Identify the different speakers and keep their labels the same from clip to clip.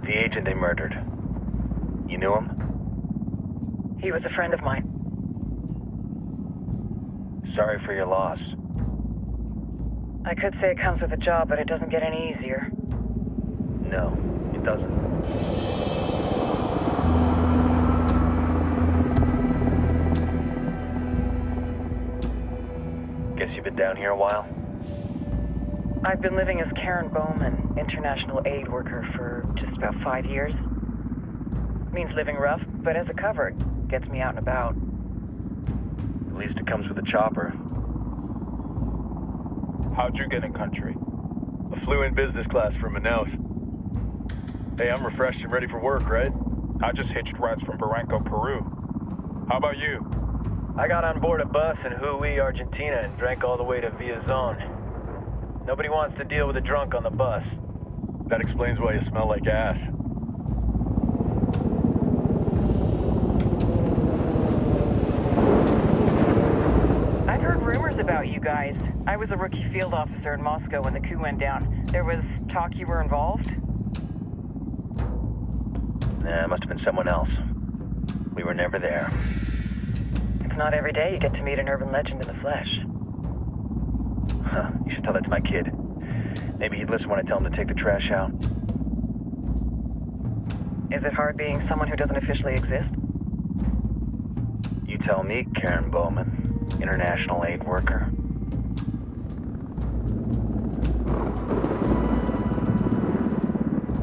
Speaker 1: The agent they murdered. You knew him?
Speaker 2: He was a friend of mine.
Speaker 1: Sorry for your loss.
Speaker 2: I could say it comes with a job, but it doesn't get any easier.
Speaker 1: No, it doesn't. Guess you've been down here a while?
Speaker 2: I've been living as Karen Bowman, international aid worker, for just about 5 years. Means living rough, but as a cover, it gets me out and about.
Speaker 1: At least it comes with a chopper.
Speaker 3: How'd you get in country? I flew in business class from Manaus. Hey, I'm refreshed and ready for work, right? I just hitched rides from Barranco, Peru. How about you?
Speaker 4: I got on board a bus in Hui, Argentina, and drank all the way to Villazon. Nobody wants to deal with a drunk on the bus.
Speaker 3: That explains why you smell like ass.
Speaker 2: I've heard rumors about you guys. I was a rookie field officer in Moscow when the coup went down. There was talk you were involved?
Speaker 1: Nah, it must have been someone else. We were never there.
Speaker 2: It's not every day you get to meet an urban legend in the flesh.
Speaker 1: Huh, you should tell that to my kid. Maybe he'd listen when I tell him to take the trash out.
Speaker 2: Is it hard being someone who doesn't officially exist?
Speaker 1: You tell me, Karen Bowman, international aid worker.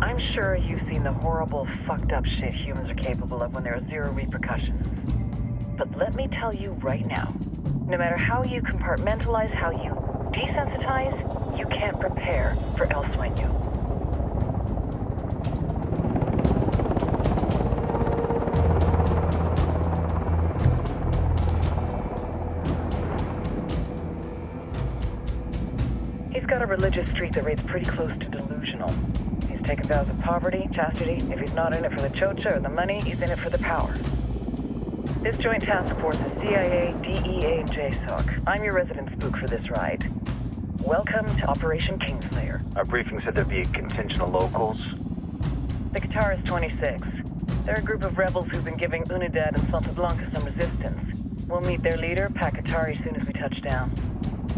Speaker 2: I'm sure you've seen the horrible, fucked up shit humans are capable of when there are zero repercussions. But let me tell you right now, no matter how you compartmentalize, how you desensitize, you can't prepare for El Sueño. He's got a religious streak that rates pretty close to delusional. He's taken vows of poverty, chastity. If he's not in it for the chocha or the money, he's in it for the power. This joint task force is CIA, DEA, and JSOC. I'm your resident spook for this ride. Welcome to Operation Kingslayer.
Speaker 1: Our briefing said there'd be a contingent of locals.
Speaker 2: The Guitarist 26. They're a group of rebels who've been giving Unidad and Santa Blanca some resistance. We'll meet their leader, Pakatari, as soon as we touch down.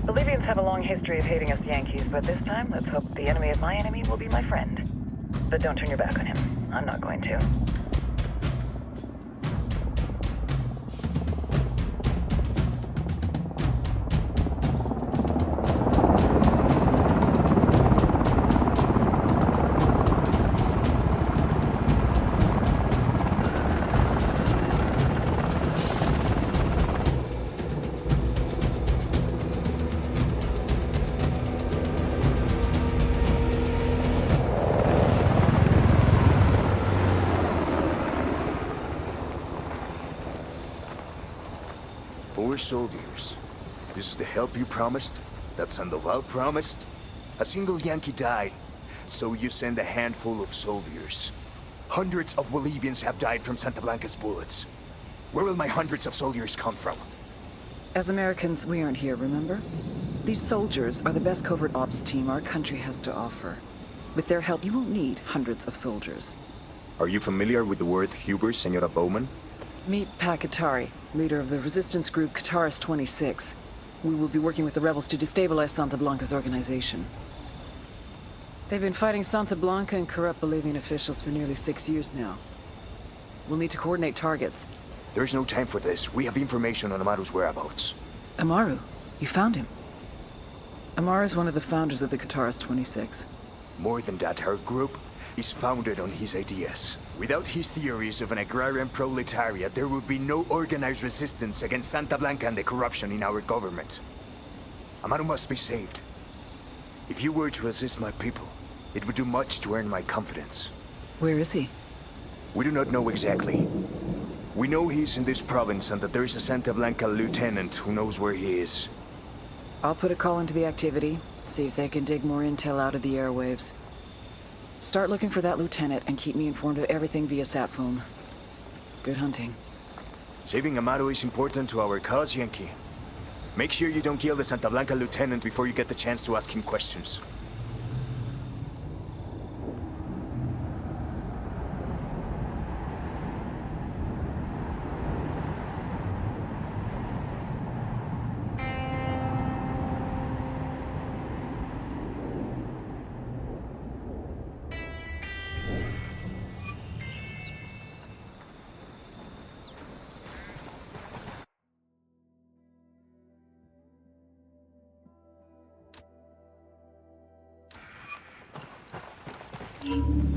Speaker 2: The Libyans have a long history of hating us Yankees, but this time, let's hope the enemy of my enemy will be my friend. But don't turn your back on him. I'm not going to.
Speaker 5: Four soldiers. This is the help you promised? That Sandoval promised? A single Yankee died, so you send a handful of soldiers. Hundreds of Bolivians have died from Santa Blanca's bullets. Where will my hundreds of soldiers come from?
Speaker 6: As Americans, we aren't here, remember? These soldiers are the best covert ops team our country has to offer. With their help, you won't need hundreds of soldiers.
Speaker 5: Are you familiar with the word Huber, Senora Bowman?
Speaker 6: Meet Pakatari, leader of the resistance group Guitarist 26. We will be working with the rebels to destabilize Santa Blanca's organization. They've been fighting Santa Blanca and corrupt Bolivian officials for nearly 6 years now. We'll need to coordinate targets.
Speaker 5: There's no time for this. We have information on Amaru's whereabouts.
Speaker 6: Amaru? You found him? Amaru is one of the founders of the Guitarist 26.
Speaker 5: More than that, our group is founded on his ideas. Without his theories of an agrarian proletariat, there would be no organized resistance against Santa Blanca and the corruption in our government. Amaru must be saved. If you were to assist my people, it would do much to earn my confidence.
Speaker 6: Where is he?
Speaker 5: We do not know exactly. We know he's in this province and that there is a Santa Blanca lieutenant who knows where he is.
Speaker 6: I'll put a call into the activity, see if they can dig more intel out of the airwaves. Start looking for that lieutenant and keep me informed of everything via sat phone. Good hunting.
Speaker 5: Saving Amaru is important to our cause, Yankee. Make sure you don't kill the Santa Blanca lieutenant before you get the chance to ask him questions.
Speaker 7: Time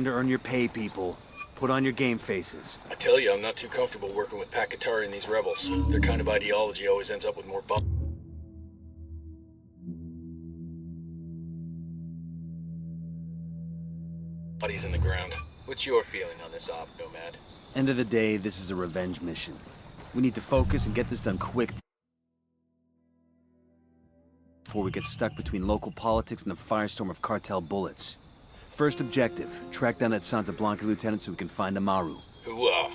Speaker 7: to earn your pay, people. Put on your game faces.
Speaker 8: I tell you, I'm not too comfortable working with Pakatari and these rebels. Their kind of ideology always ends up with more bodies in the ground. What's your feeling on this op, Nomad?
Speaker 7: End of the day, this is a revenge mission. We need to focus and get this done quick before we get stuck between local politics and the firestorm of cartel bullets. First objective, track down that Santa Blanca lieutenant so we can find Amaru.
Speaker 8: Hooah!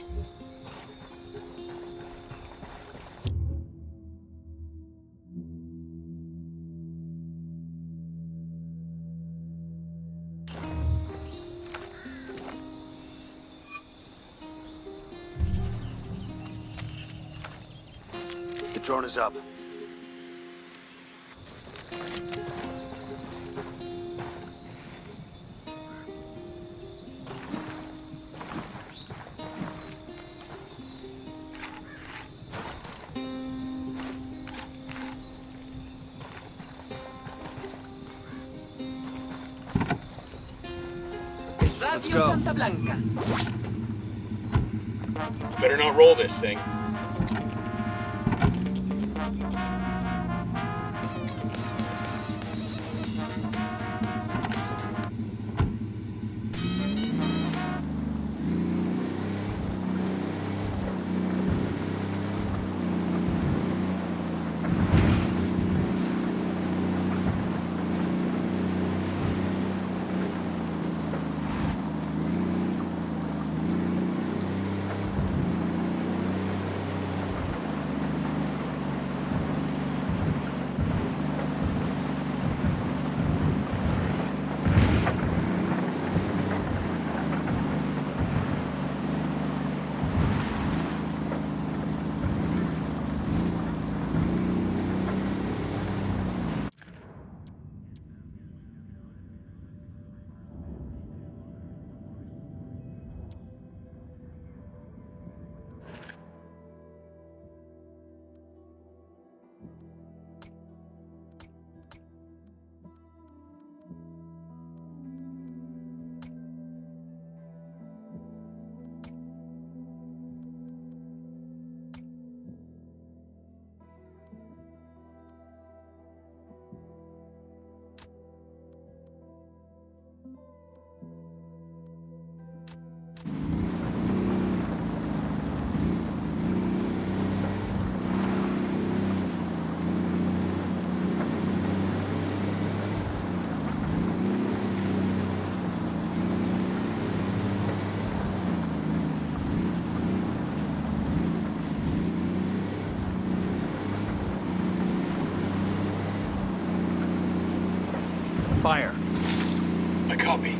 Speaker 7: The drone is up. Let's go.
Speaker 9: Santa Blanca.
Speaker 8: Better not roll this thing.
Speaker 7: Fire.
Speaker 8: I copy.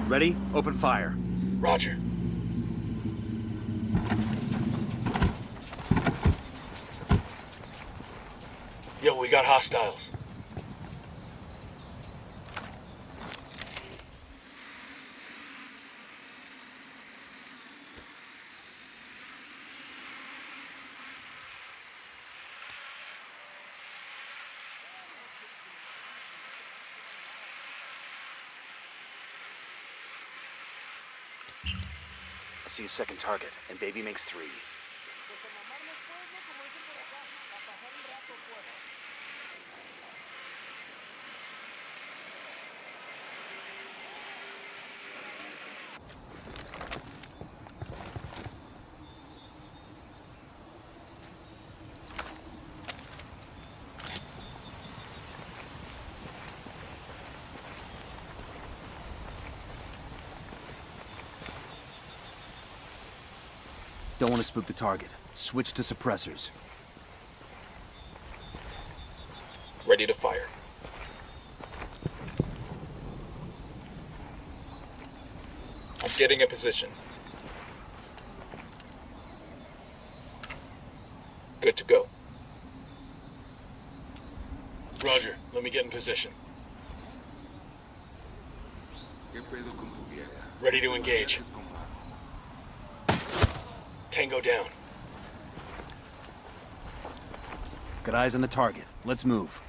Speaker 7: Ready? Open fire.
Speaker 8: Roger. Yo, we got hostiles.
Speaker 7: I see a second target, and baby makes 3. Don't want to spook the target. Switch to suppressors.
Speaker 8: Ready to fire. I'm getting a position. Good to go. Roger, let me get in position. Ready to engage. Tango down.
Speaker 7: Got eyes on the target. Let's move.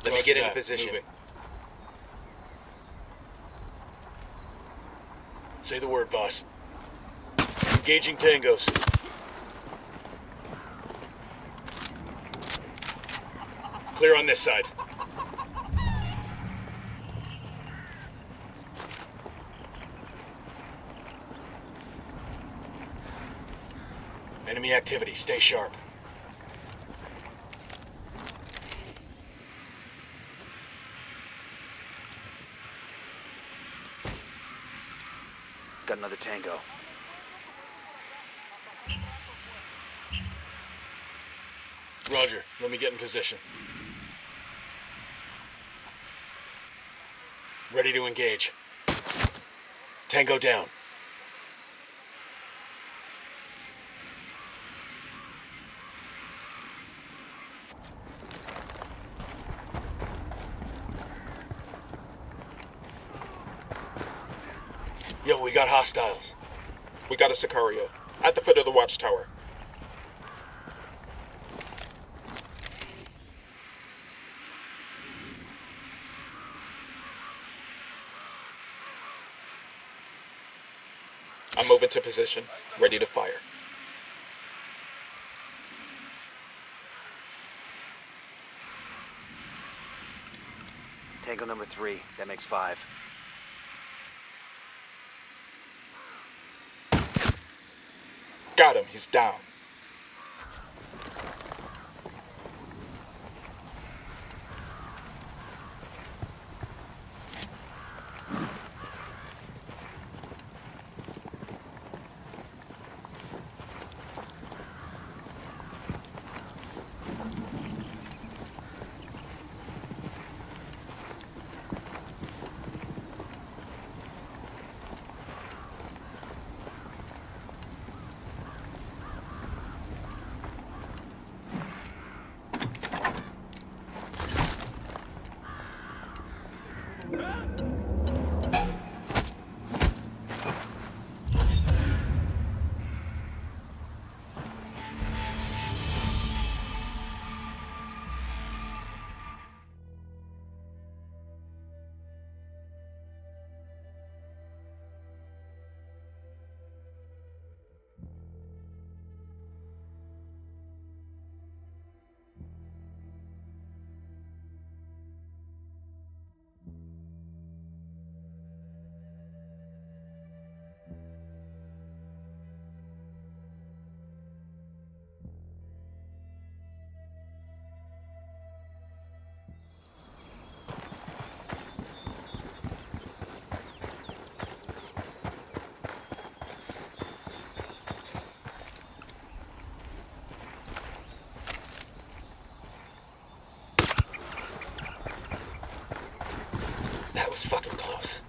Speaker 8: Let me get into position. Moving. Say the word, boss. Engaging tangos. Clear on this side. Enemy activity. Stay sharp.
Speaker 7: Got another tango.
Speaker 8: Roger, let me get in position. Ready to engage. Tango down. Yo, we got hostiles.
Speaker 9: We got a Sicario at the foot of the watchtower. I'm moving to position, ready to fire.
Speaker 7: Tango number 3. That makes 5.
Speaker 9: Got him, he's down. That was fucking close.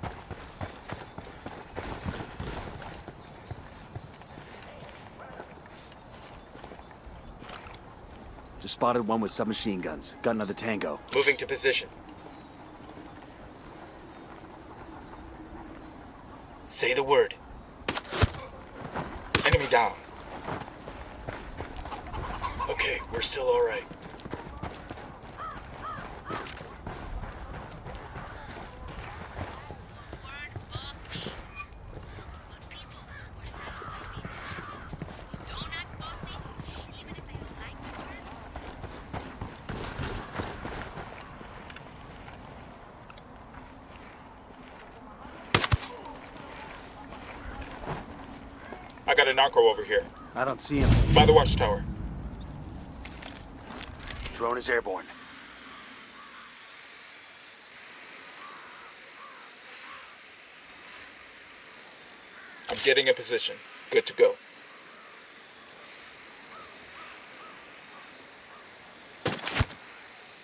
Speaker 7: Just spotted one with submachine guns. Got another tango.
Speaker 8: Moving to position. Say the word.
Speaker 9: Enemy down.
Speaker 8: Okay, we're still all right.
Speaker 9: got a narco over here.
Speaker 7: I don't see him.
Speaker 9: By the watchtower.
Speaker 5: Drone is airborne.
Speaker 9: I'm getting a position. Good to go.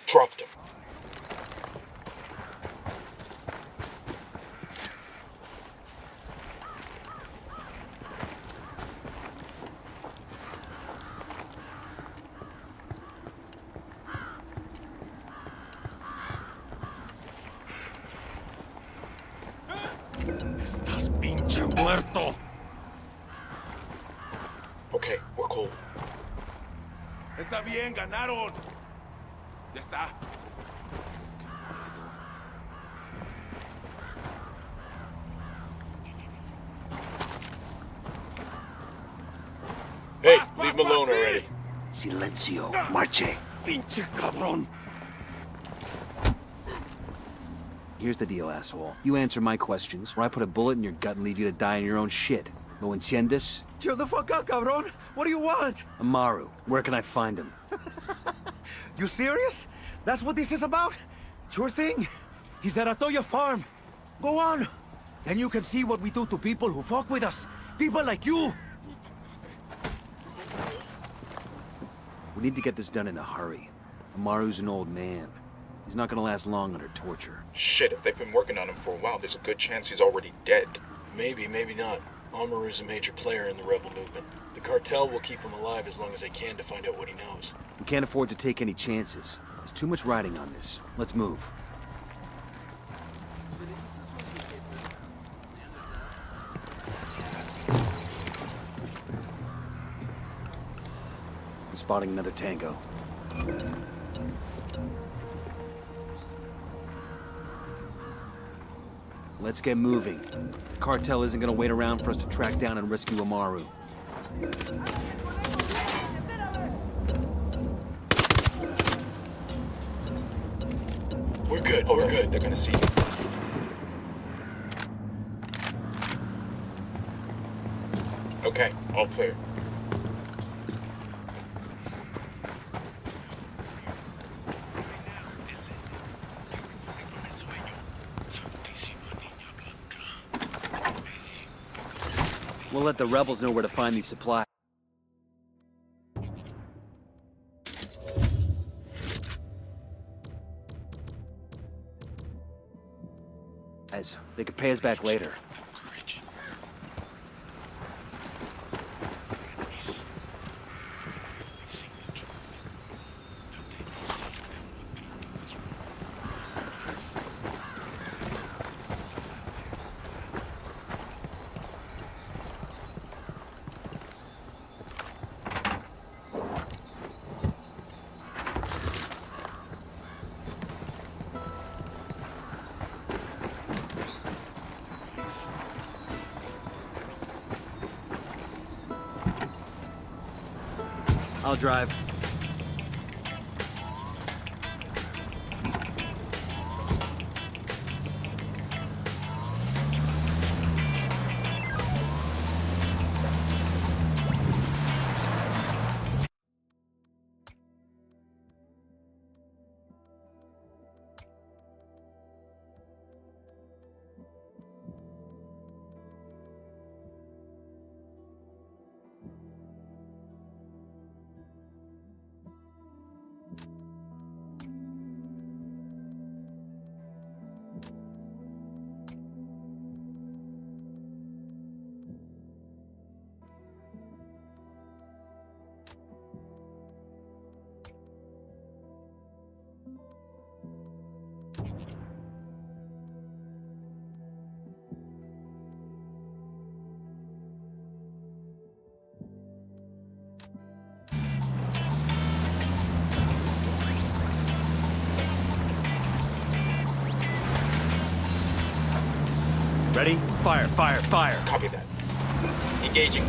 Speaker 9: Dropped him.
Speaker 10: Estás pinche muerto.
Speaker 9: Okay, we're cool.
Speaker 10: Está bien, ganaron. Ya está.
Speaker 9: Hey, leave him alone already.
Speaker 5: Silencio. Marche.
Speaker 10: Pinche cabrón.
Speaker 7: Here's the deal, asshole. You answer my questions, or I put a bullet in your gut and leave you to die in your own shit. ¿Lo entiendes?
Speaker 10: Chill the fuck out, cabrón. What do you want?
Speaker 7: Amaru, where can I find him?
Speaker 10: You serious? That's what this is about? Sure thing. He's at Atoya Farm. Go on. Then you can see what we do to people who fuck with us. People like you.
Speaker 7: We need to get this done in a hurry. Amaru's an old man. He's not gonna last long under torture.
Speaker 9: Shit, if they've been working on him for a while, there's a good chance he's already dead.
Speaker 8: Maybe, maybe not. Amaru's a major player in the rebel movement. The cartel will keep him alive as long as they can to find out what he knows.
Speaker 7: We can't afford to take any chances. There's too much riding on this. Let's move. I'm spotting another tango. Let's get moving. The cartel isn't gonna wait around for us to track down and rescue Amaru.
Speaker 9: We're good, we're good. They're gonna see you. Okay, all clear.
Speaker 7: We'll let the rebels know where to find these supplies. They could pay us back later. I'll drive. Ready? Fire, fire, fire.
Speaker 9: Copy that. Engaging.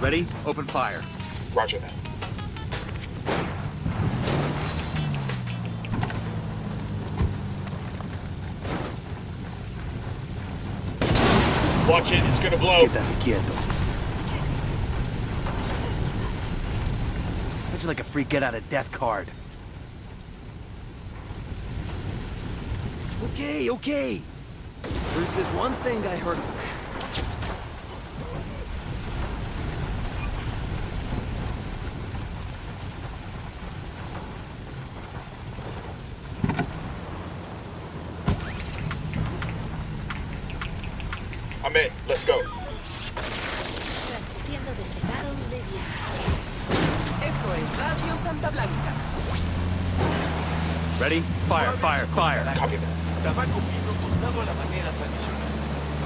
Speaker 7: Ready? Open fire.
Speaker 9: Roger that. Watch it, it's gonna blow.
Speaker 7: Quédate quieto. How'd you like a free get-out-of-death card? Okay, okay. There's this one thing I heard.
Speaker 9: I'm in. Let's go.
Speaker 11: Transmitiendo desde Baron Libya.
Speaker 12: Esto es Radio Santa Blanca.
Speaker 7: Ready? Fire, fire, fire.
Speaker 9: Copy that.
Speaker 10: Tabaco fino tostado a la manera tradicional.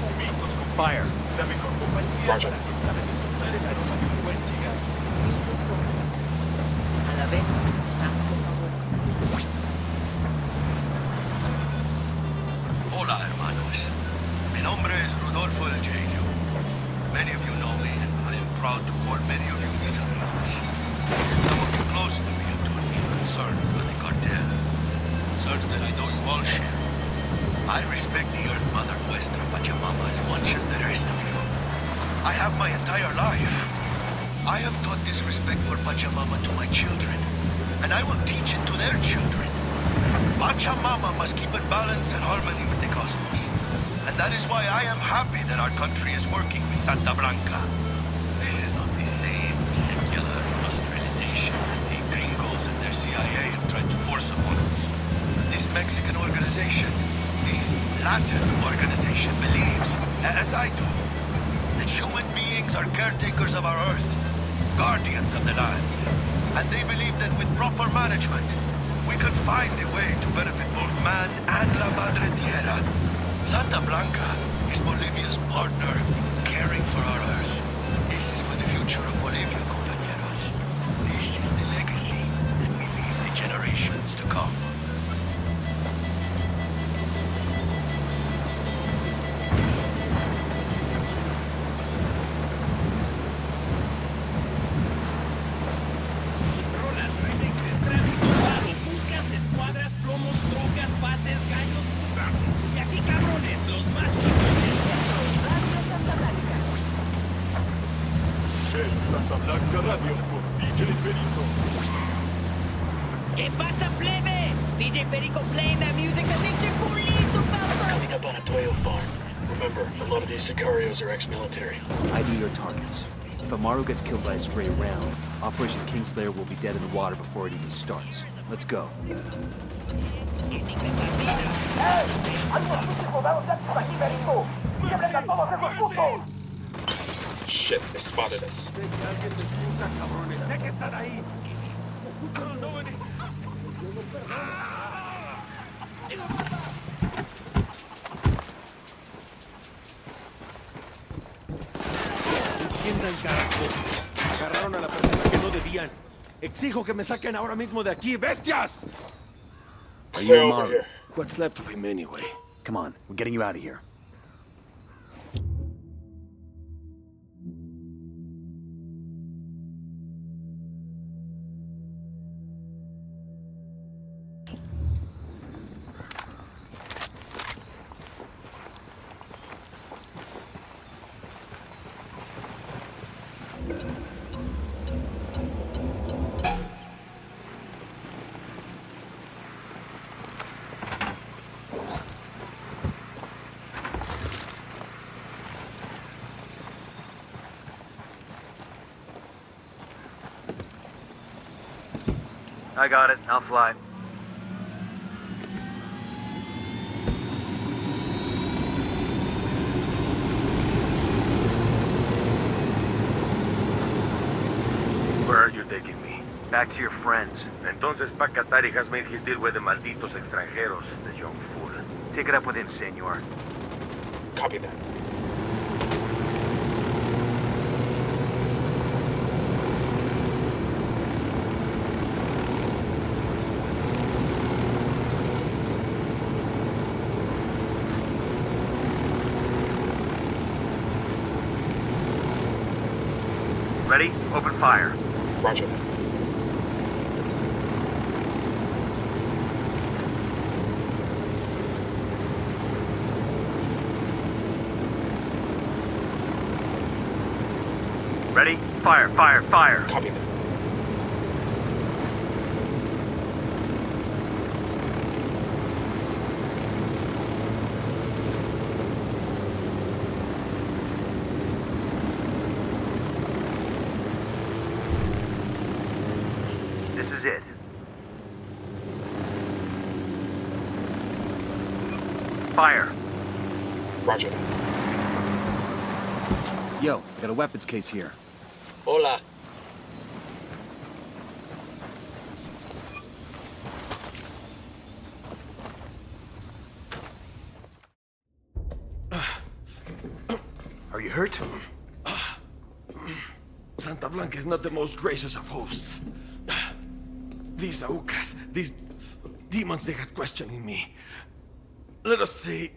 Speaker 10: Cubitos con
Speaker 7: Fire.
Speaker 10: la mejor compañía
Speaker 9: Roger.
Speaker 10: para quien sabe disfrutar el aroma de un buen cigarro.
Speaker 12: A la vez está, por favor.
Speaker 13: Hola, hermanos. Mi nombre es Rodolfo El Genio. Many of you know me, and I am proud to call many of you mis amigos. Some of you close to me have told me your concerns with the cartel. Concerns that I know you all share. I respect the Earth Mother Nuestra Pachamama as much as the rest of you. I have my entire life. I have taught this respect for Pachamama to my children, and I will teach it to their children. Pachamama must keep in balance and harmony with the cosmos. And that is why I am happy that our country is working with Santa Blanca. This is not the same secular industrialization that the gringos and their CIA have tried to force upon us. This Mexican organization, this Latin organization believes, as I do, that human beings are caretakers of our earth, guardians of the land. And they believe that with proper management, we can find a way to benefit both man and La Madre Tierra. Santa Blanca is Bolivia's partner in caring for our earth. This is for the future of Bolivia, compañeros. This is the legacy that we leave the generations to come.
Speaker 12: Rolas, remixes, tránsito raro, buscas, escuadras, plomos, trocas, bases, gallos, putazos. Y aquí, cabrones, los más chingones. Esto es Radio Santa Blanca.
Speaker 10: El Santa Blanca Radio con DJ Perico.
Speaker 12: ¿Qué pasa, plebe? DJ Perico playing that music that makes you culito, cabrón.
Speaker 8: Coming up on a Toyo farm. Remember, a lot of these sicarios are ex-military.
Speaker 7: ID your targets. If Amaru gets killed by a stray round, Operation Kingslayer will be dead in the water before it even starts. Let's go.
Speaker 9: Shit, they spotted us.
Speaker 10: Sé que están ahí. No vení. Entiendan, carajo. Agarraron a la persona que no debían. Exijo que me saquen ahora mismo de aquí, bestias.
Speaker 7: Are you
Speaker 9: Get over
Speaker 7: Amaru?
Speaker 9: here.
Speaker 7: What's left of him anyway? Come on, we're getting you out of here.
Speaker 14: I got it. I'll fly.
Speaker 15: Where are you taking me?
Speaker 14: Back to your friends.
Speaker 15: Entonces Pacatari has made his deal with the malditos extranjeros, the young fool.
Speaker 14: Take it up with him, senor.
Speaker 9: Copy that.
Speaker 14: Ready? Open fire.
Speaker 9: Roger.
Speaker 14: Ready? Fire, fire, fire.
Speaker 9: Copy that.
Speaker 14: This is it. Fire.
Speaker 9: Roger.
Speaker 7: Yo, got a weapons case here.
Speaker 8: Hola.
Speaker 5: Are you hurt?
Speaker 12: Santa Blanca is not the most gracious of hosts. These Aucas, these demons they had questioning me. Let us say,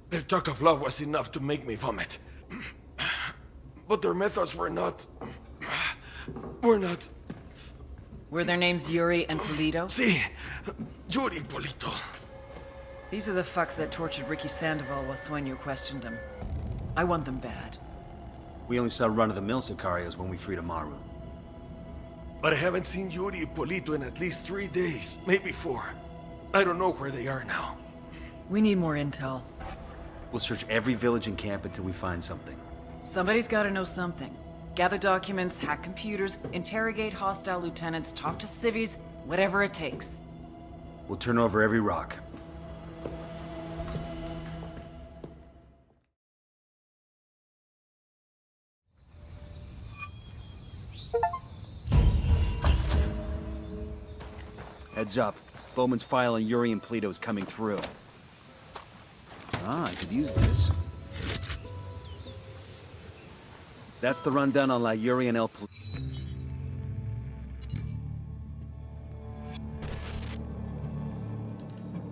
Speaker 12: their talk of love was enough to make me vomit. But their methods were not...
Speaker 6: Were their names Yuri and Polito?
Speaker 12: Si, Yuri Polito.
Speaker 6: These are the fucks that tortured Ricky Sandoval while Sueño questioned him. I want them bad.
Speaker 7: We only saw run-of-the-mill Sicarios when we freed Amaru.
Speaker 12: But I haven't seen Yuri and Polito in at least 3 days, maybe 4. I don't know where they are now.
Speaker 6: We need more intel.
Speaker 7: We'll search every village and camp until we find something.
Speaker 6: Somebody's gotta know something. Gather documents, hack computers, interrogate hostile lieutenants, talk to civvies, whatever it takes.
Speaker 7: We'll turn over every rock. Heads up. Bowman's file on Yuri and Polito is coming through. Ah, I could use this. That's the rundown on La Yuri and El Polito.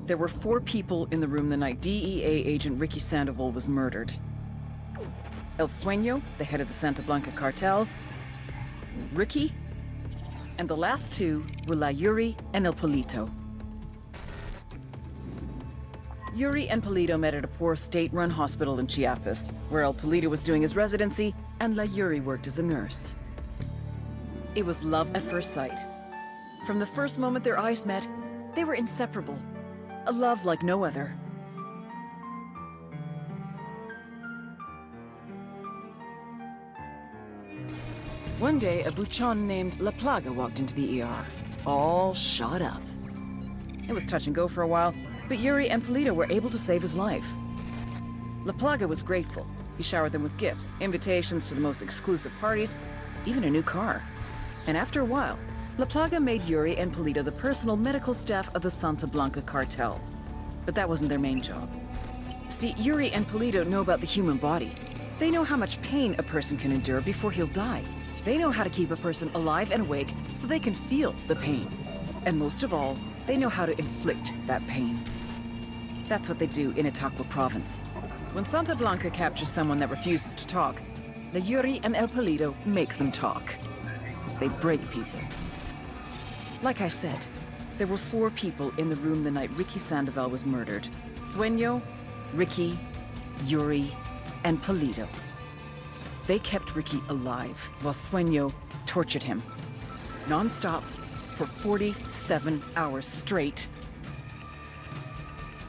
Speaker 6: There were 4 people in the room the night DEA agent Ricky Sandoval was murdered. El Sueño, the head of the Santa Blanca cartel, Ricky, and the last 2 were La Yuri and El Polito. Yuri and Polito met at a poor state-run hospital in Chiapas, where El Polito was doing his residency and La Yuri worked as a nurse. It was love at first sight. From the first moment their eyes met, they were inseparable. A love like no other. One day, a buchon named La Plaga walked into the ER, all shot up. It was touch and go for a while, but Yuri and Polito were able to save his life. La Plaga was grateful. He showered them with gifts, invitations to the most exclusive parties, even a new car. And after a while, La Plaga made Yuri and Polito the personal medical staff of the Santa Blanca cartel. But that wasn't their main job. See, Yuri and Polito know about the human body. They know how much pain a person can endure before he'll die. They know how to keep a person alive and awake so they can feel the pain. And most of all, they know how to inflict that pain. That's what they do in Itaqua province. When Santa Blanca captures someone that refuses to talk, La Yuri and El Polito make them talk. They break people. Like I said, there were 4 people in the room the night Ricky Sandoval was murdered. Sueño, Ricky, Yuri, and Polito. They kept Ricky alive while Sueño tortured him. Non-stop for 47 hours straight.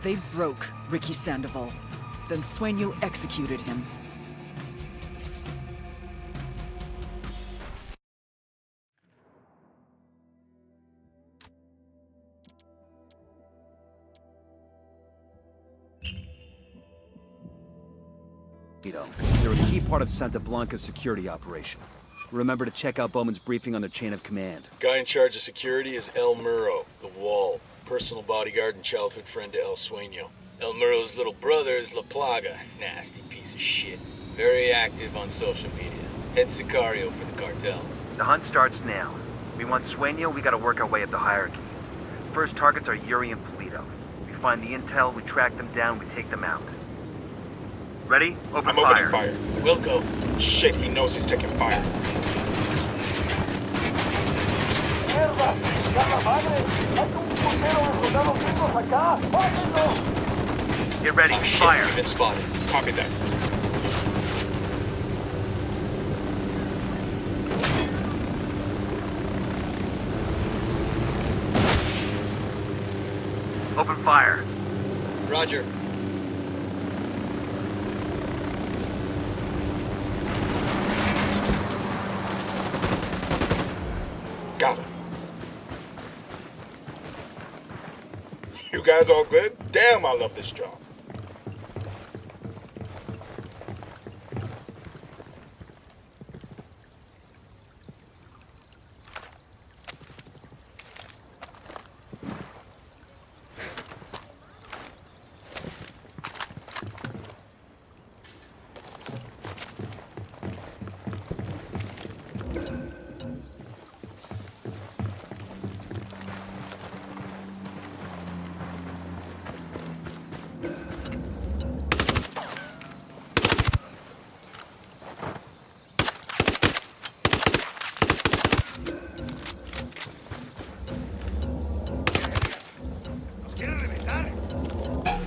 Speaker 6: They broke Ricky Sandoval. Then Sueño executed him.
Speaker 7: They're a key part of Santa Blanca's security operation. Remember to check out Bowman's briefing on their chain of command.
Speaker 8: Guy in charge of security is El Muro, the Wall, personal bodyguard and childhood friend to El Sueño. El Muro's little brother is La Plaga, nasty piece of shit. Very active on social media. Head Sicario for the cartel.
Speaker 14: The hunt starts now. We want Sueño, we gotta work our way up the hierarchy. First targets are Yuri and Polito. We find the intel, we track them down, we take them out. Ready? Open
Speaker 9: I'm
Speaker 14: fire.
Speaker 9: opening fire.
Speaker 8: We'll go.
Speaker 9: Shit, he knows he's taking fire.
Speaker 14: Get ready.
Speaker 8: Oh, shit,
Speaker 14: Fire.
Speaker 8: we've been spotted.
Speaker 9: Copy that.
Speaker 14: Open fire.
Speaker 8: Roger.
Speaker 9: Got it. You guys all good? Damn, I love this job.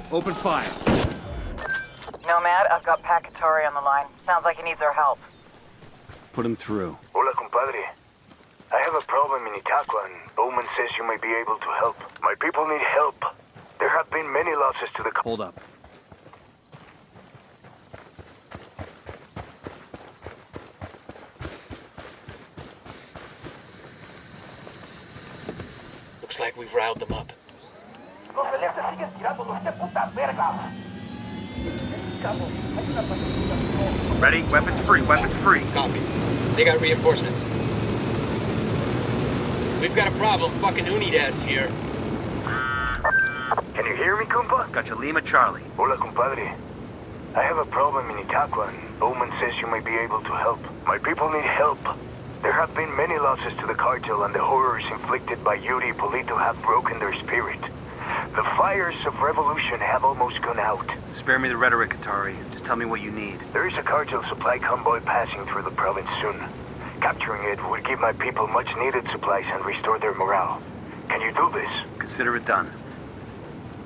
Speaker 7: Open fire.
Speaker 2: Nomad, I've got Pakatari on the line. Sounds like he needs our help.
Speaker 7: Put him through.
Speaker 5: Hola, compadre. I have a problem in Itaqua, and Bowman says you may be able to help. My people need help. There have been many losses to the...
Speaker 7: Hold up.
Speaker 8: Looks like we've riled them up.
Speaker 14: Ready? Weapons free. Weapons free.
Speaker 8: Copy. They got reinforcements. We've got a problem. Fucking Unidad's here.
Speaker 5: Can you hear me, compa?
Speaker 14: Got you, Lima Charlie.
Speaker 5: Hola, compadre. I have a problem in Itaqua, and Bowman says you may be able to help. My people need help. There have been many losses to the cartel, and the horrors inflicted by Yuri Polito have broken their spirit. The fires of revolution have almost gone out.
Speaker 14: Spare me the rhetoric, Atari. Just tell me what you need.
Speaker 5: There is a cartel supply convoy passing through the province soon. Capturing it would give my people much-needed supplies and restore their morale. Can you do this?
Speaker 14: Consider it done.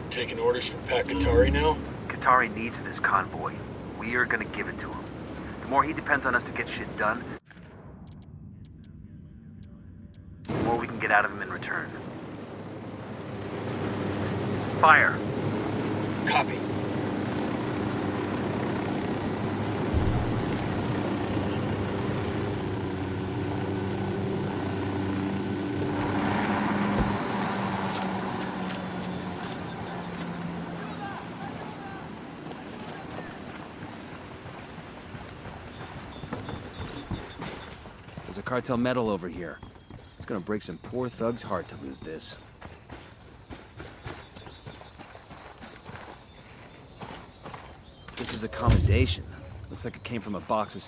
Speaker 8: Taking orders from Pakatari now?
Speaker 14: Katari needs this convoy. We are gonna give it to him. The more he depends on us to get shit done, the more we can get out of him in return. Fire!
Speaker 8: Copy.
Speaker 7: There's a cartel medal over here. It's gonna break some poor thug's heart to lose this. This is a commendation. Looks like it came from a box of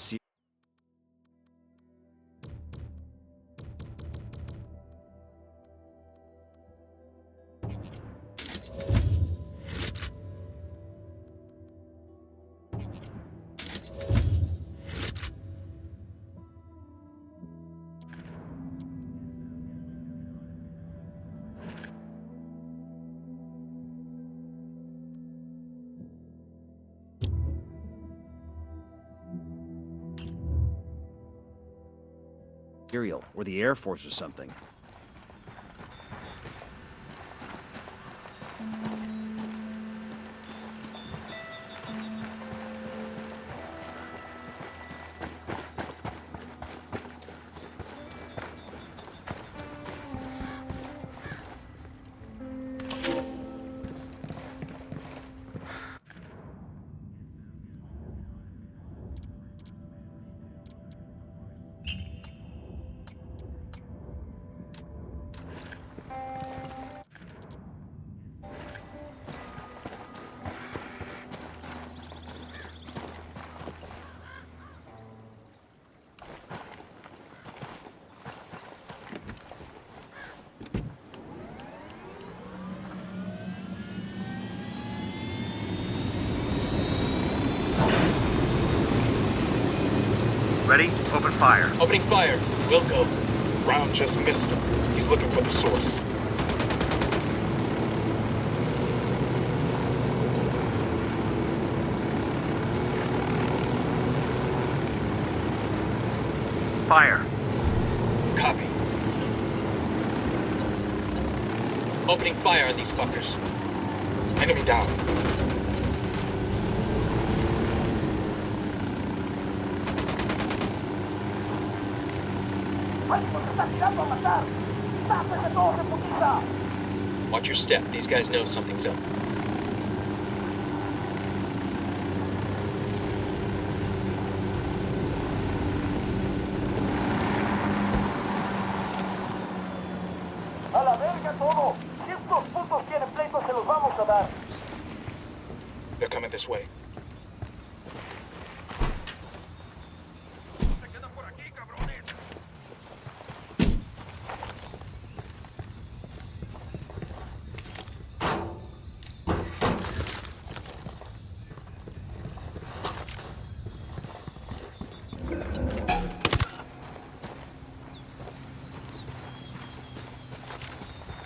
Speaker 7: cereal, or the Air Force or something.
Speaker 14: Ready? Open fire.
Speaker 8: Opening fire. We'll go.
Speaker 9: Round just missed him. He's looking for the source.
Speaker 14: Fire.
Speaker 8: Copy. Opening fire on these fuckers.
Speaker 9: Enemy down.
Speaker 8: Watch your step. These guys know something's up.
Speaker 11: ¡A la verga todo! Si estos putos quieren pleitos, se los vamos a dar.
Speaker 9: They're coming this way.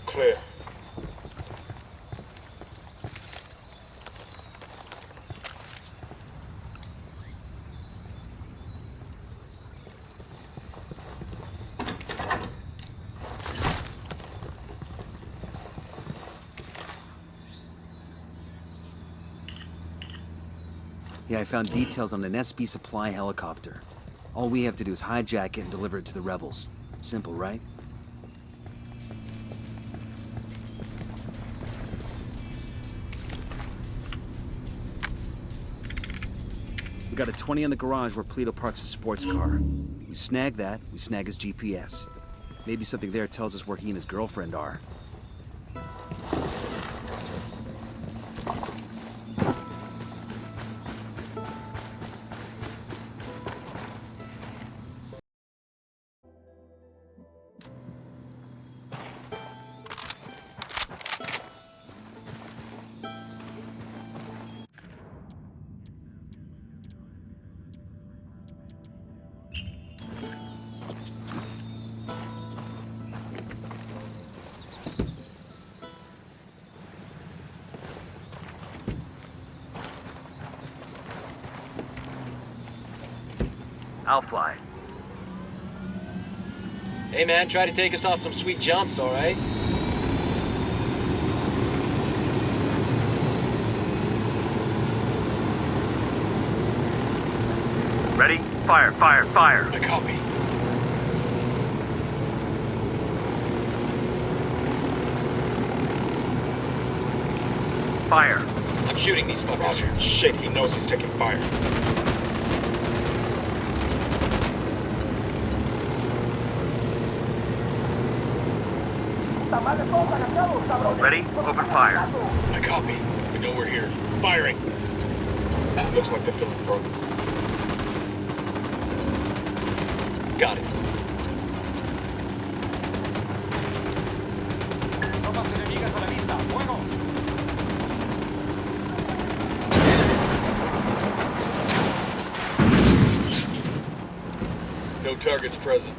Speaker 9: Clear.
Speaker 7: Yeah, I found details on an SB supply helicopter. All we have to do is hijack it and deliver it to the rebels. Simple, right? We got a 20 in the garage where Pleto parks his sports car. We snag that, we snag his GPS. Maybe something there tells us where he and his girlfriend are.
Speaker 14: I'll fly.
Speaker 8: Hey man, try to take us off some sweet jumps, alright?
Speaker 14: Ready? Fire, fire, fire.
Speaker 9: I copy.
Speaker 14: Fire.
Speaker 8: I'm shooting these fuckers.
Speaker 9: Roger. Shit, he knows he's taking fire.
Speaker 14: Ready? Open fire.
Speaker 9: I copy. We know we're here. Firing. Looks like they're filling throat.
Speaker 8: Got it.
Speaker 9: No targets present.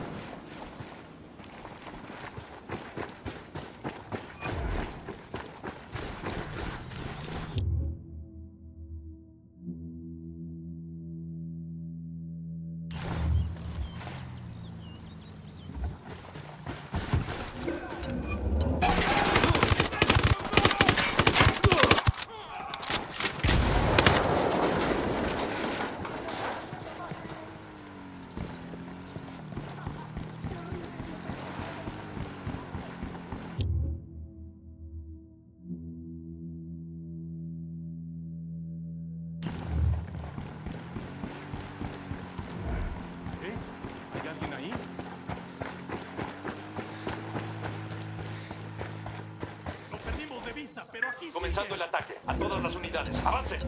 Speaker 11: Comenzando el ataque. A todas las unidades. ¡Avancen!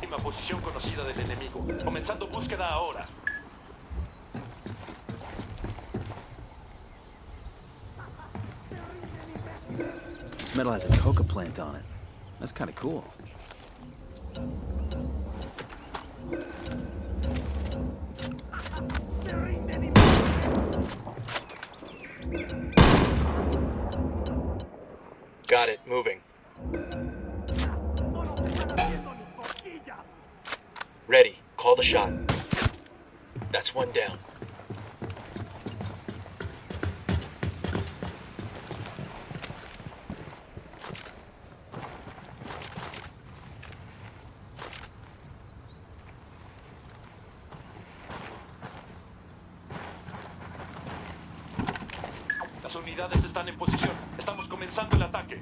Speaker 16: última posición conocida del enemigo. Comenzando búsqueda ahora.
Speaker 7: This metal has a coca plant on it. That's kind of cool.
Speaker 8: Got it, moving. Ready, call the shot. That's one down.
Speaker 16: Las unidades están en posición. Estamos comenzando el ataque.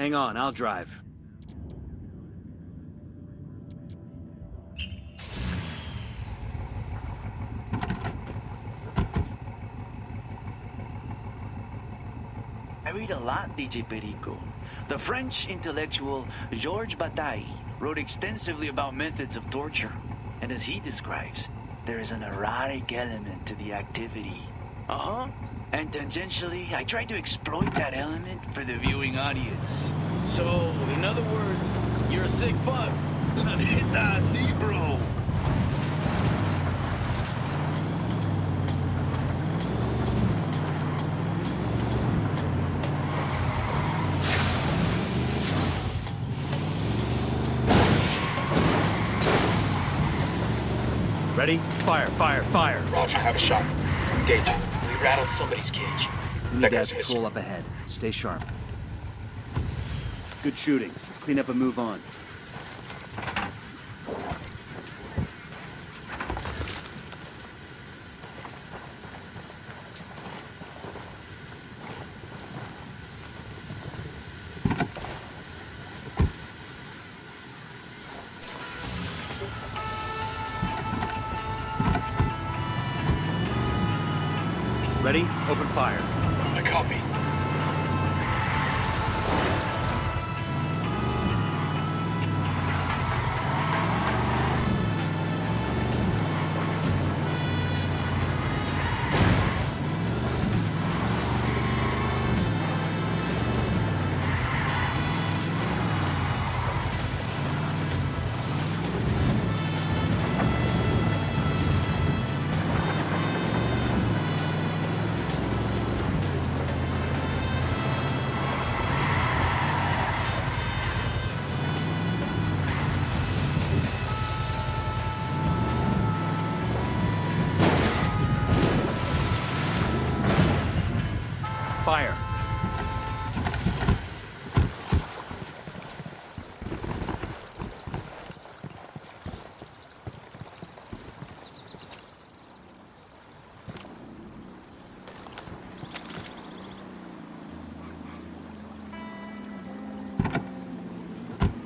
Speaker 7: Hang on, I'll drive.
Speaker 17: I read a lot, DJ Perico. The French intellectual Georges Bataille wrote extensively about methods of torture. And as he describes, there is an erotic element to the activity. Uh-huh. And tangentially, I try to exploit that element for the viewing audience. So, in other words, you're a sick fuck. La neta, sí, bro.
Speaker 7: Ready? Fire, fire, fire.
Speaker 8: Roger, have a shot. Engage. We rattled somebody's cage.
Speaker 7: We need
Speaker 8: That
Speaker 7: to have
Speaker 8: guy's
Speaker 7: patrol up ahead. Stay sharp. Good shooting. Let's clean up and move on. Ready? Open fire.
Speaker 8: I copy.
Speaker 7: Fire.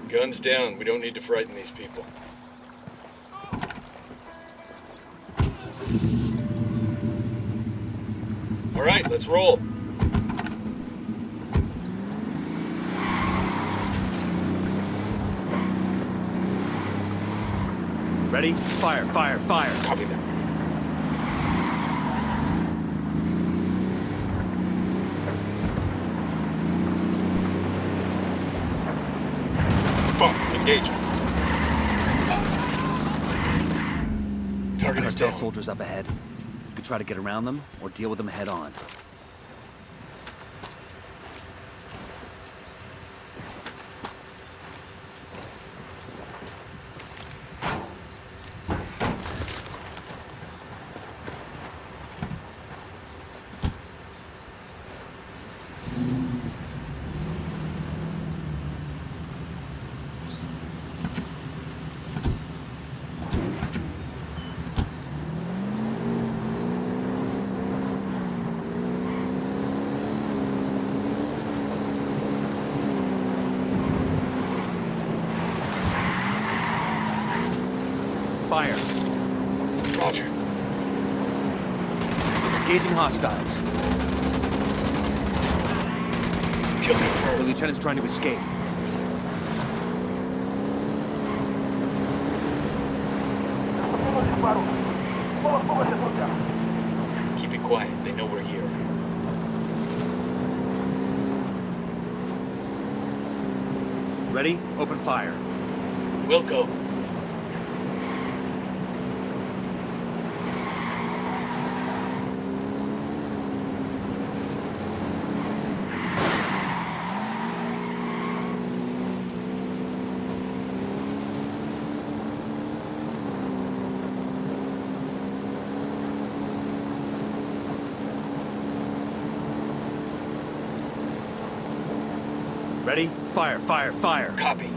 Speaker 8: Guns down. We don't need to frighten these people.
Speaker 9: All right, let's roll.
Speaker 7: Ready? Fire, fire, fire.
Speaker 9: Copy that. Fuck, engage. Target is
Speaker 7: Cartel
Speaker 9: down.
Speaker 7: soldiers up ahead. We could try to get around them or deal with them head on. Fire.
Speaker 9: Roger.
Speaker 7: Engaging hostiles.
Speaker 9: Kill confirmed.
Speaker 7: The lieutenant's trying to escape.
Speaker 9: Keep it quiet. They know we're here.
Speaker 7: Ready? Open fire.
Speaker 9: Wilco.
Speaker 7: Ready? Fire, fire, fire.
Speaker 9: Copy.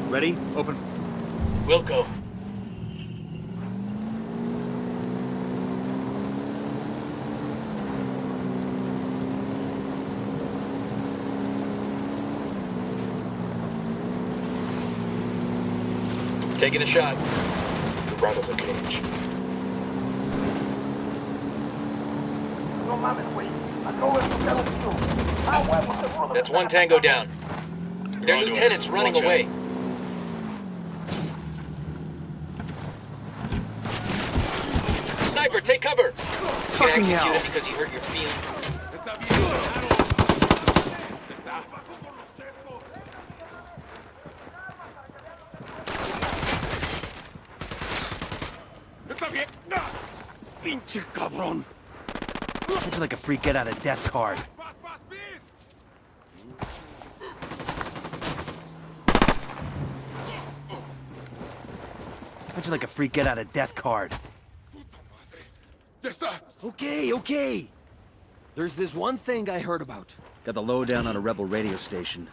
Speaker 7: Ready? Open.
Speaker 9: Wilco. Taking a shot. You're right of the cage. That's one tango down. Their lieutenant's running away. Sniper, take cover!
Speaker 7: Fucking hell!
Speaker 9: Because you hurt your feelings.
Speaker 12: Pinche cabrón.
Speaker 7: Treat you like a freak get out of death card. Treat you like a freak get out of death card.
Speaker 10: Okay, okay. There's this one thing I heard about.
Speaker 7: Got the lowdown on a rebel radio station.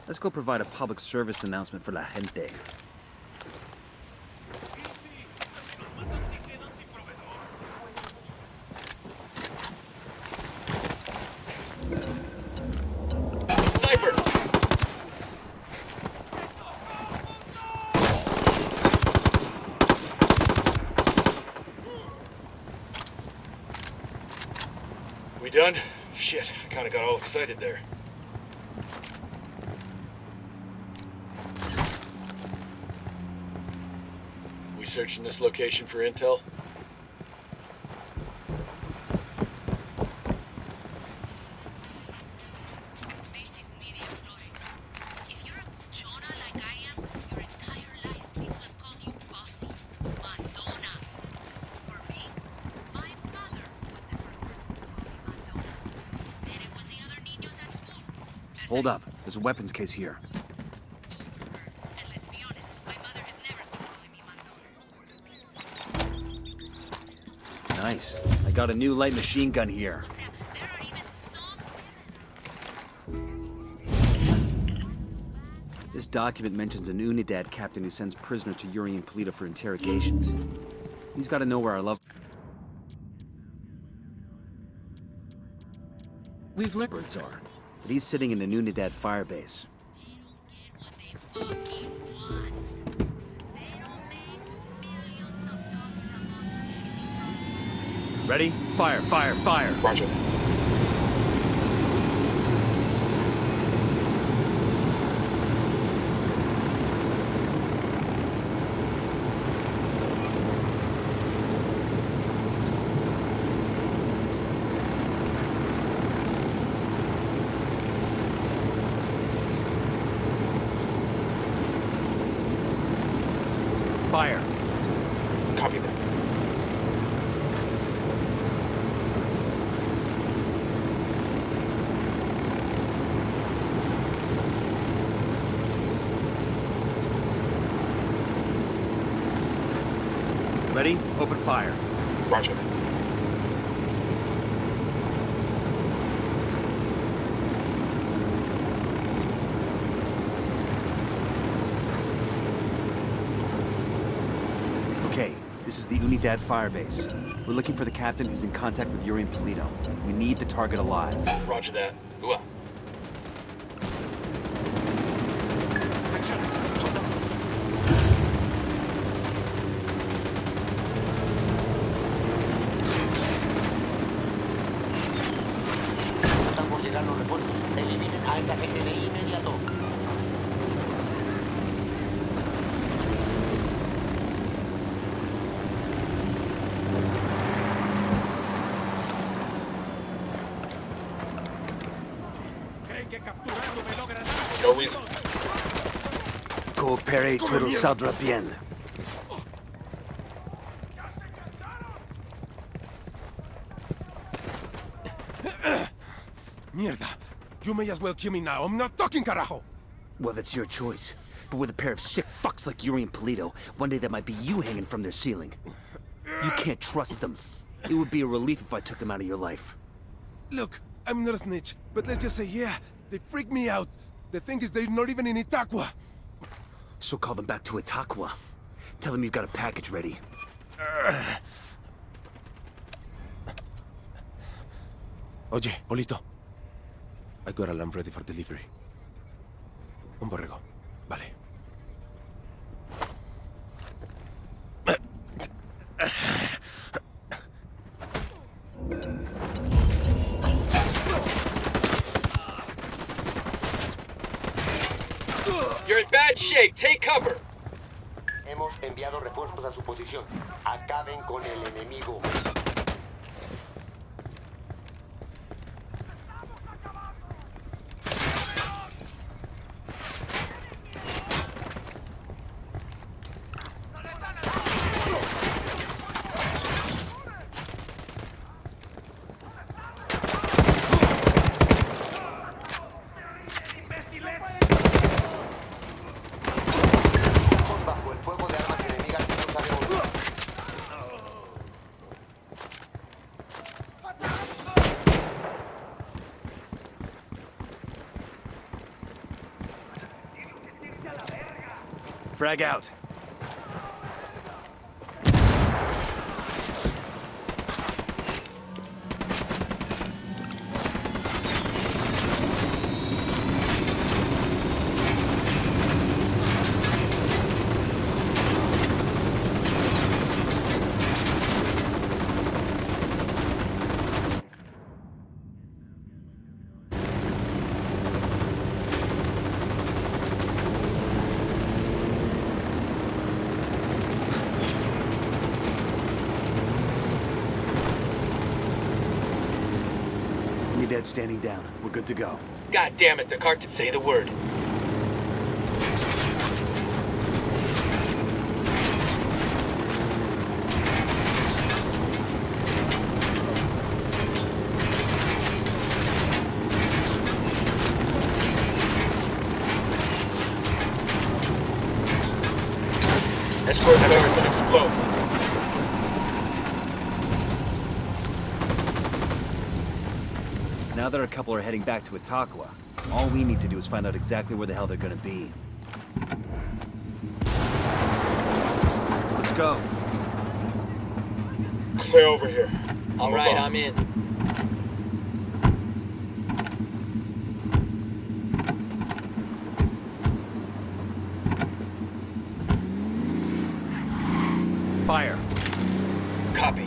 Speaker 7: Let's go provide a public service announcement for la gente.
Speaker 9: Sniper! We done? Shit, I kinda got all excited there. We searching this location for intel?
Speaker 7: Hold up. There's a weapons case here. Nice. I got a new light machine gun here. This document mentions an Unidad captain who sends prisoner to Yuri and Polito for interrogations. He's got to know where our love
Speaker 6: We've learned
Speaker 7: birds are, but he's sitting in an Unidad firebase. Ready? Fire, fire, fire!
Speaker 9: Roger.
Speaker 7: Fire!
Speaker 9: Copy that.
Speaker 7: Ready? Open fire.
Speaker 9: Roger.
Speaker 7: Okay, this is the Unidad firebase. We're looking for the captain who's in contact with Yuri and Polito. We need the target alive.
Speaker 9: Roger that. Go on.
Speaker 11: Están por llegar los refuerzos. Eliminen a esta gente de inmediato.
Speaker 9: No reason.
Speaker 7: Coopere, todo saldrá bien.
Speaker 12: Mierda. You may as well kill me now. I'm not talking, carajo.
Speaker 7: Well, that's your choice. But with a pair of sick fucks like Yuri and Polito, one day that might be you hanging from their ceiling. You can't trust them. It would be a relief if I took them out of your life.
Speaker 12: Look, I'm not a snitch, but let's just say, yeah, they freak me out. The thing is, they're not even in Itaqua.
Speaker 7: So call them back to Itaqua. Tell them you've got a package ready.
Speaker 12: Oye, Polito. I got a lamb ready for delivery. Un borrego. Vale.
Speaker 8: You're in bad shape. Take cover.
Speaker 11: Hemos enviado refuerzos a su posición. Acaben con el enemigo. Bajo el fuego de armas enemigas que no sabemos.
Speaker 7: Frag out. Unidad standing down. We're good to go.
Speaker 8: God damn it, the cartel. Say the word. Escort whatever's gonna explode.
Speaker 7: Now that a couple are heading back to Itaqua, all we need to do is find out exactly where the hell they're gonna be. go.
Speaker 9: Clear over here.
Speaker 8: All right, I'm in.
Speaker 7: Fire.
Speaker 9: Copy.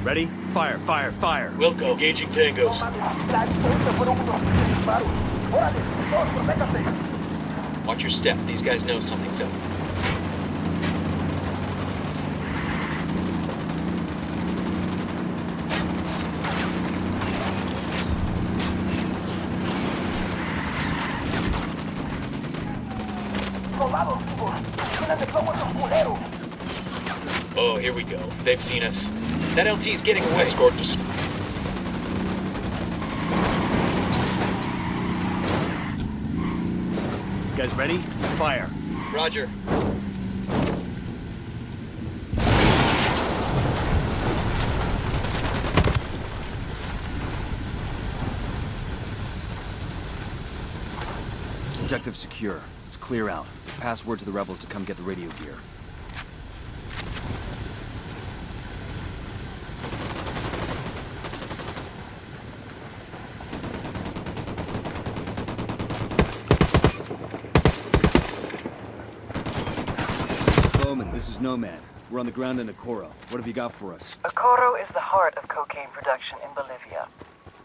Speaker 7: Ready? Fire, fire, fire.
Speaker 9: Wilco, engaging tangos. Watch your step. These guys know something's up. Oh, here we go. They've seen us. That LT's getting away. Escort to...
Speaker 7: You guys ready? Fire.
Speaker 9: Roger.
Speaker 7: Objective secure. Let's clear out. Pass word to the rebels to come get the radio gear. Bowman, this is Nomad. We're on the ground in Okoro. What have you got for us?
Speaker 2: Okoro is the heart of cocaine production in Bolivia.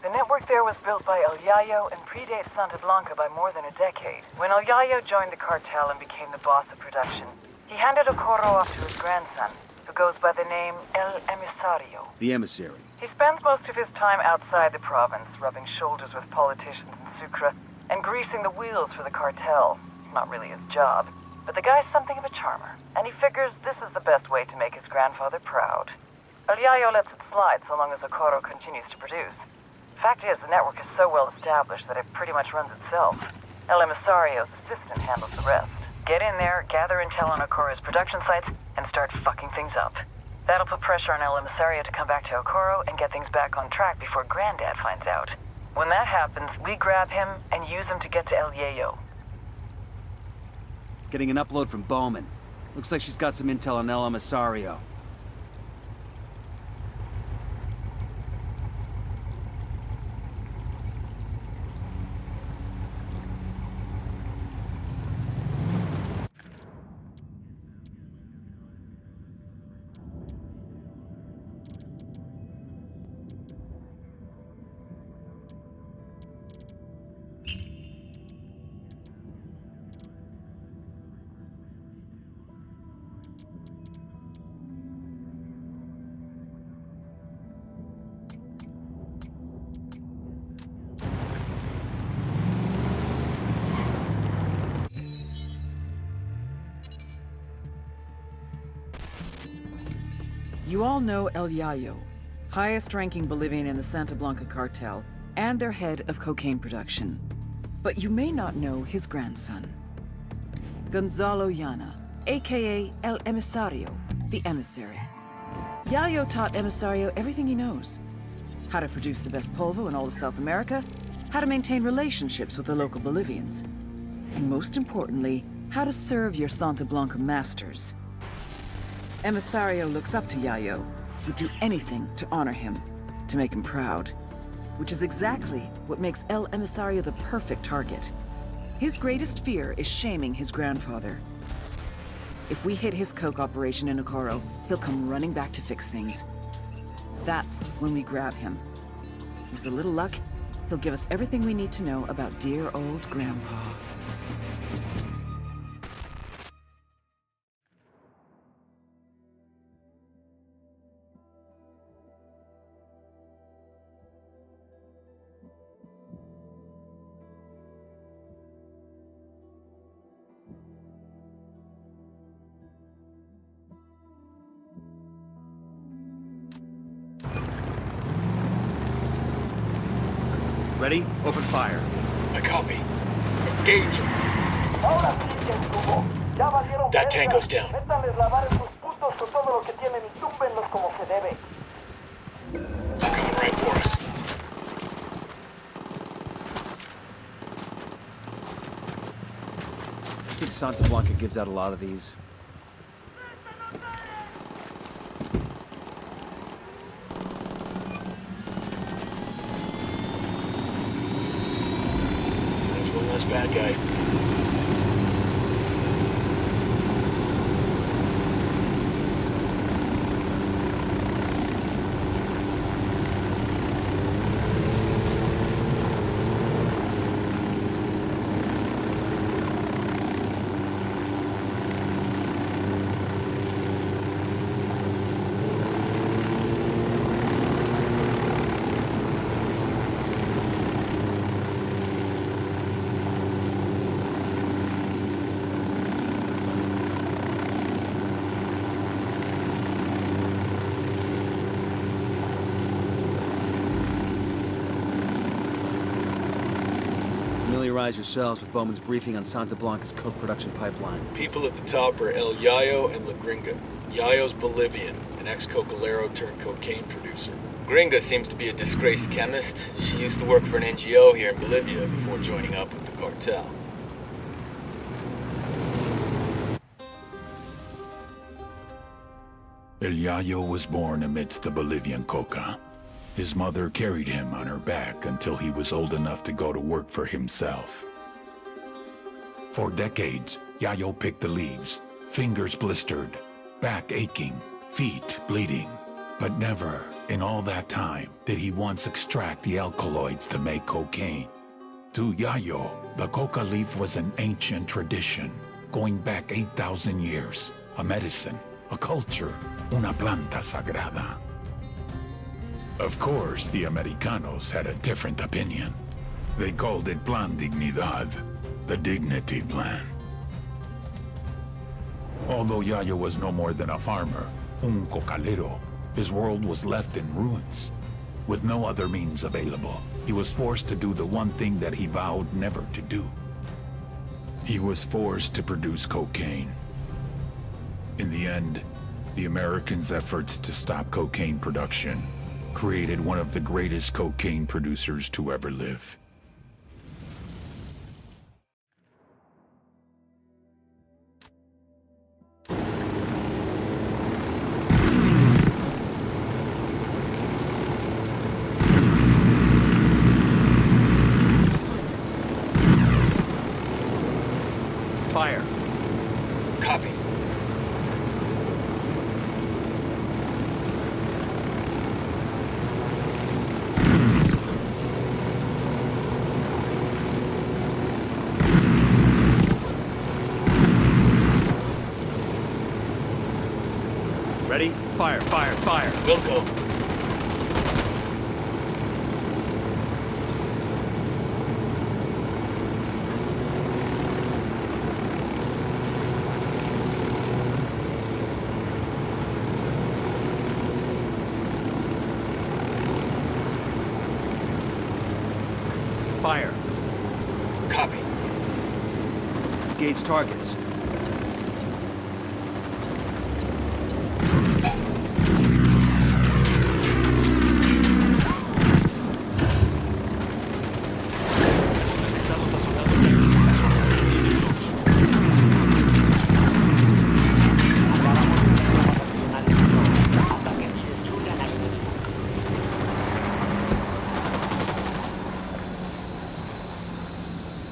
Speaker 2: The network there was built by El Yayo and predates Santa Blanca by more than a decade. When El Yayo joined the cartel and became the boss of production, he handed Okoro off to his grandson, who goes by the name El Emisario.
Speaker 7: The emissary.
Speaker 2: He spends most of his time outside the province, rubbing shoulders with politicians in Sucre and greasing the wheels for the cartel. It's not really his job, but the guy's something of a charmer, and he figures this is the best way to make his grandfather proud. El Yayo lets it slide so long as Okoro continues to produce. Fact is, the network is so well established that it pretty much runs itself. El Emisario's assistant handles the rest. Get in there, gather intel on Okoro's production sites, and start fucking things up. That'll put pressure on El Emisario to come back to Okoro and get things back on track before Granddad finds out. When that happens, we grab him and use him to get to El Yayo.
Speaker 7: Getting an upload from Bowman. Looks like she's got some intel on El Emisario.
Speaker 6: You all know El Yayo, highest-ranking Bolivian in the Santa Blanca cartel, and their head of cocaine production. But you may not know his grandson, Gonzalo Llana, aka El Emisario, the emissary. Yayo taught Emisario everything he knows. How to produce the best polvo in all of South America, how to maintain relationships with the local Bolivians, and most importantly, how to serve your Santa Blanca masters. Emisario looks up to Yayo, would do anything to honor him, to make him proud. Which is exactly what makes El Emisario the perfect target. His greatest fear is shaming his grandfather. If we hit his coke operation in Okoro, he'll come running back to fix things. That's when we grab him. With a little luck, he'll give us everything we need to know about dear old Grandpa.
Speaker 7: Ready? Open fire.
Speaker 9: I copy. Engage.
Speaker 11: Ahora sí que estuvo. Ya valieron
Speaker 9: That
Speaker 11: verga.
Speaker 9: tango's down.
Speaker 11: Métanles la vara en sus putos con todo lo que tienen y túmbenlos como se debe.
Speaker 9: Coming right for us.
Speaker 7: I think Santa Blanca gives out a lot of these.
Speaker 9: That's one less bad guy.
Speaker 7: Familiarize yourselves with Bowman's briefing on Santa Blanca's coke production pipeline.
Speaker 9: People at the top are El Yayo and La Gringa. Yayo's Bolivian, an ex-cocalero turned cocaine producer.
Speaker 8: Gringa seems to be a disgraced chemist. She used to work for an NGO here in Bolivia before joining up with the cartel.
Speaker 18: El Yayo was born amidst the Bolivian coca. His mother carried him on her back until he was old enough to go to work for himself. For decades, Yayo picked the leaves, fingers blistered, back aching, feet bleeding. But never, in all that time, did he once extract the alkaloids to make cocaine. To Yayo, the coca leaf was an ancient tradition, going back 8,000 years, a medicine, a culture, una planta sagrada. Of course, the Americanos had a different opinion. They called it Plan Dignidad, the dignity plan. Although Yayo was no more than a farmer, un cocalero, his world was left in ruins. With no other means available, he was forced to do the one thing that he vowed never to do. He was forced to produce cocaine. In the end, the Americans' efforts to stop cocaine production created one of the greatest cocaine producers to ever live.
Speaker 7: Fire.
Speaker 9: Copy.
Speaker 7: Ready? Fire, fire, fire.
Speaker 9: We'll go.
Speaker 7: Fire.
Speaker 9: Copy.
Speaker 7: Engage targets.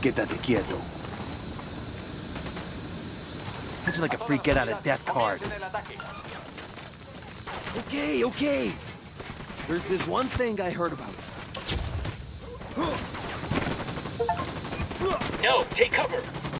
Speaker 7: Quédate quieto. How'd you like a free get-out-of-death card?
Speaker 12: Okay, okay. There's this one thing I heard about.
Speaker 9: No, take cover.